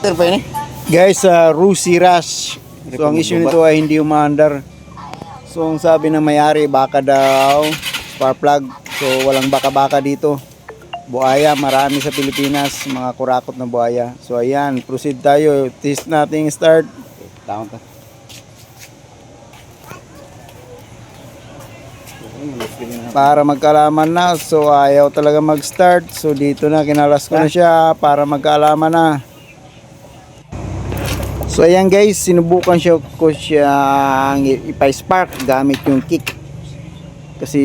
starter pa yun eh. Guys, Rusi Rush. So ang issue nito ay hindi umaandar. So ang sabi ng may-ari, baka daw spark plug. So walang baka-baka dito. Buhaya, marami sa Pilipinas, mga kurakot na buhaya. So ayan, proceed tayo. Test natin start. Down ta. Para magkaalaman na. So ayaw talaga mag-start. So dito na, kinalas ko na siya para magkaalaman na. So ayan guys, sinubukan ko siyang ipa-spark gamit yung kick. Kasi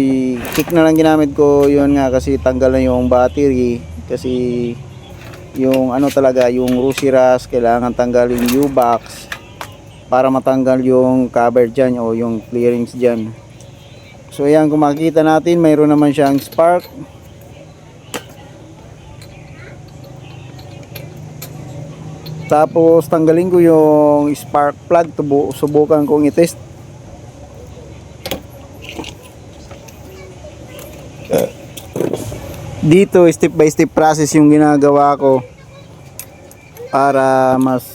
kick na lang ginamit ko, yun nga, kasi tanggal na yung battery. Kasi yung ano talaga, yung Rusi Rush, kailangan tanggalin yung U-box para matanggal yung cover dyan o yung clearings dyan. So ayan, kung makikita natin, mayroon naman siyang spark. Tapos tanggalin ko yung spark plug, subukan kong i-test. Dito step by step process yung ginagawa ko para mas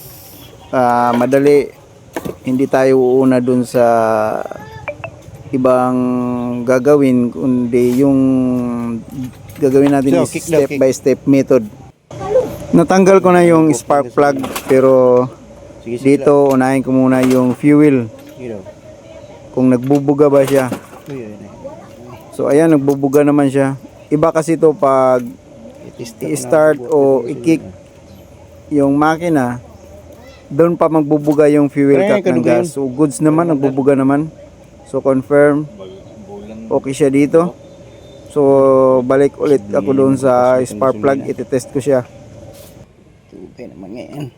madali, hindi tayo uuna dun sa ibang gagawin, kundi yung gagawin natin is step by step method. Natanggal ko na yung spark plug, pero dito unahin ko muna yung fuel, kung nagbubuga ba siya. So ayan, nagbubuga naman siya. Iba kasi to pag i-start o i-kick yung makina, doon pa magbubuga yung fuel cap ng gas. So goods naman, nagbubuga naman. So confirm, okay siya dito. So balik ulit ako doon sa spark plug, iti-test ko siya. Tubay naman ngayon.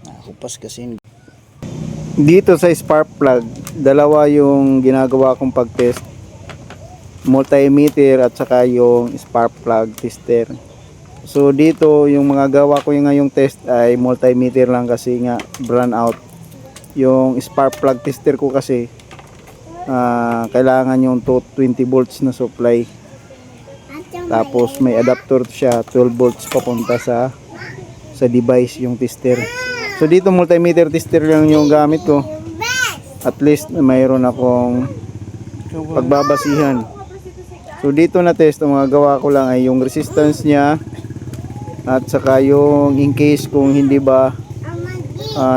Nakakupas kasi. Dito sa spark plug, dalawa yung ginagawa kong pag-test. Multimeter at saka yung spark plug tester. So dito yung mga gawa ko yung ngayong test ay multimeter lang kasi nga brand out. Yung spark plug tester ko kasi kailangan yung 20 volts na supply. Tapos may adapter siya, 12 volts papunta sa device yung tester. So dito multimeter tester lang yung gamit ko. At least mayroon akong pagbabasihan. So dito na test, ang mga gawa ko lang ay yung resistance niya at saka yung in case kung hindi ba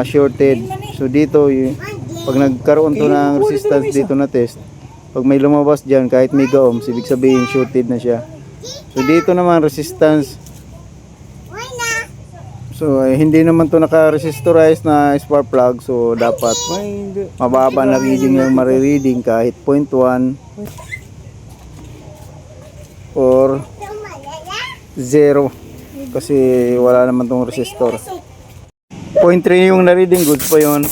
shorted. So dito pag nagkaroon to ng resistance dito na test, pag may lumabas dyan kahit mega ohms, ibig sabihin shorted na siya. So dito naman resistance, so hindi naman to naka-resistorize na spark plug, so dapat mababa na reading yung marireading kahit 0.1 or 0 kasi wala naman tong resistor. 0.3 yung na-reading, good pa yun.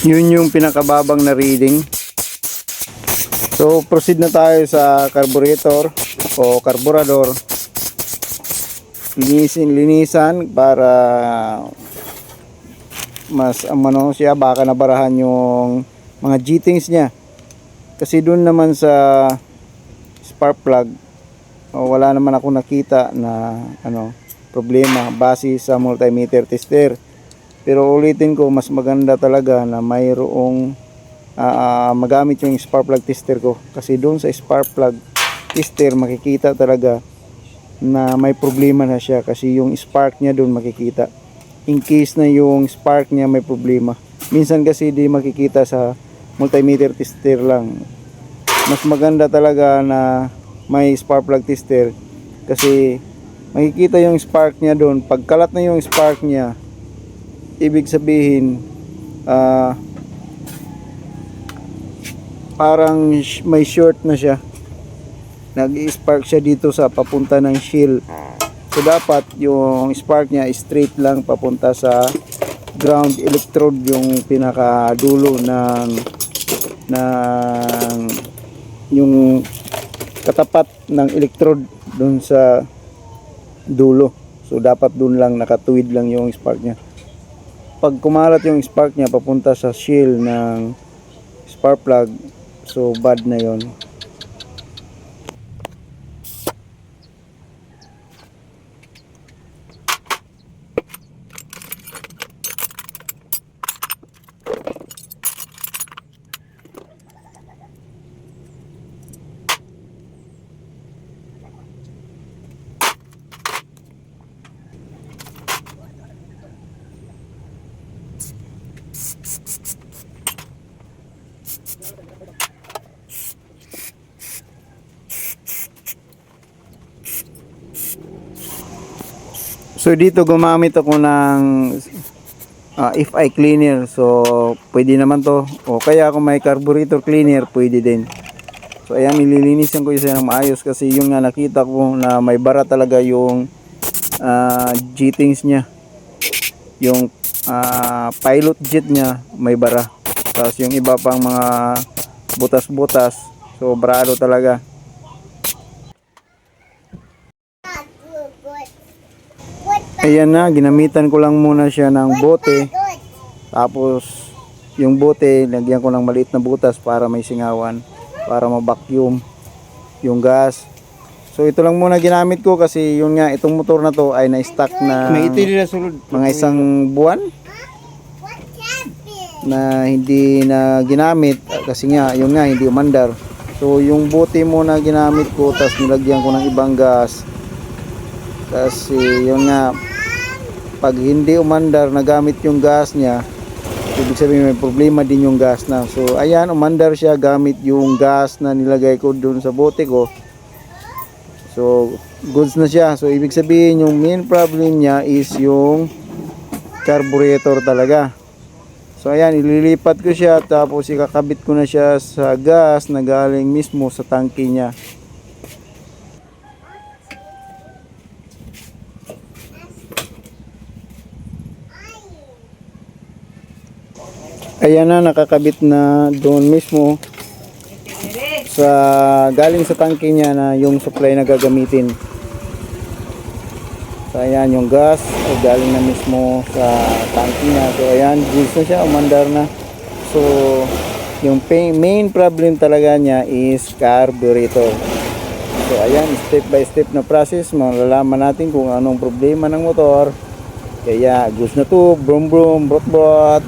Yun yung pinakababang na reading. So proceed na tayo sa carburetor o carburador. Linisan para mas amano siya, baka nabarahan yung mga G-things niya. Kasi doon naman sa spark plug, wala naman ako nakita na problema base sa multimeter tester. Pero ulitin ko, mas maganda talaga na mayroong magamit yung spark plug tester ko. Kasi doon sa spark plug tester makikita talaga na may problema na siya, kasi yung spark niya doon makikita. In case na yung spark niya may problema, minsan kasi di makikita sa multimeter tester lang. Mas maganda talaga na may spark plug tester kasi makikita yung spark niya doon. Pagkalat na yung spark niya, ibig sabihin parang may short na siya, nag-spark siya dito sa papunta ng shield. So dapat yung spark niya straight lang papunta sa ground electrode, yung pinakadulo ng yung katapat ng electrode dun sa dulo. So dapat dun lang, nakatuwid lang yung spark niya. Pag kumalat yung spark niya papunta sa shield ng spark plug, so bad na yon. So dito gumamit ako ng FI cleaner. So pwede naman to. O kaya kung may carburetor cleaner, pwede din. So ayan, nililinisan ko siya ng maayos kasi yung nga nakita ko na may bara talaga yung jettings niya. Yung pilot jet niya may bara. Tapos yung iba pang mga butas-butas, so brado talaga. Ayan na, ginamitan ko lang muna siya ng bote. Tapos yung bote, lagyan ko ng maliit na butas para may singawan, para ma-vacuum yung gas. So ito lang muna ginamit ko kasi yun nga, itong motor na to ay na-stock na May itili na sulod. mga isang buwan na hindi na ginamit kasi nga, yun nga, hindi umandar. So yung bote muna ginamit ko, tapos nilagyan ko ng ibang gas. Kasi yun nga, pag hindi umandar, nagamit yung gas niya, ibig sabihin may problema din yung gas na. So ayan, umandar siya gamit yung gas na nilagay ko dun sa bote ko. So goods na siya. So ibig sabihin yung main problem niya is yung carburetor talaga. So ayan, ililipat ko siya, tapos ikakabit ko na siya sa gas na galing mismo sa tangke niya. Ayan na, nakakabit na doon mismo sa galing sa tangke niya na yung supply na gagamitin. So ayan, yung gas ay galing na mismo sa tangke niya. So ayan, goods na siya, umandar na. So yung main problem talaga niya is carburetor. So ayan, step by step na process, malalaman natin kung anong problema ng motor. Kaya goods na to, brum brum, brot brot.